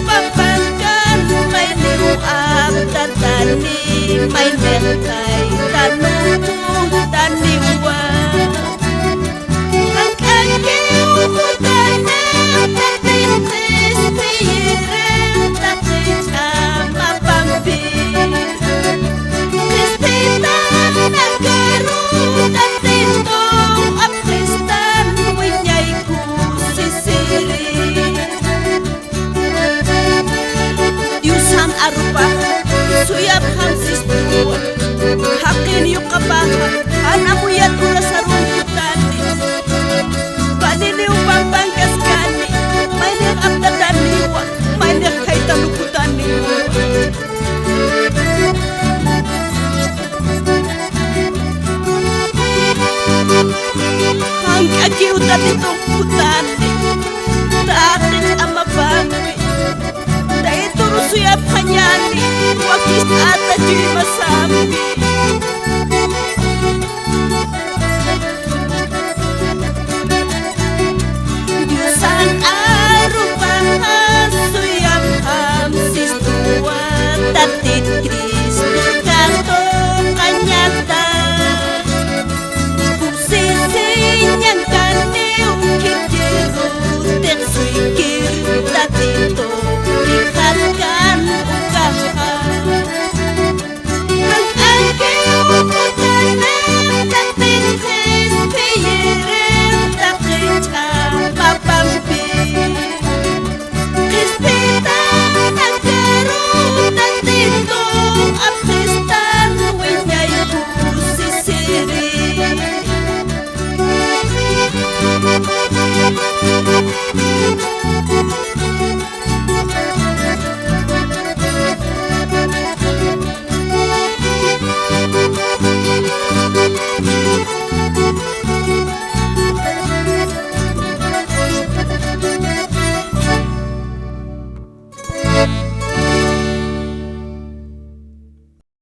papankan may niruang tatani may nekay tanong taniwa ang agiw ko tanang tatintis piyirin takita mapampir Kristita nagkaru tatintong apristan winyay ko sisiri Yusam arupa suyap ham sistuwa hakin yung kabaha hanamuyat ula sa rumputan paniniw pampangkas kani may nag-abdatan niwa may nag-kay talukutan niwa ang kagiutan nitong putani takin ang mabangwi Daituro suyap kanyani wakis ata jui masambi Yusan arupahan suyap ham sistuwa tatit Kristo kanto kanyata Kusisinyang kaniw kikirutin suikir tatito Ikatkan ukahan Ang agiw ko tanang tatintis piyirin takita mapampir Kristita nagkaru tatintong apristan winyay ko sisiri Thank you.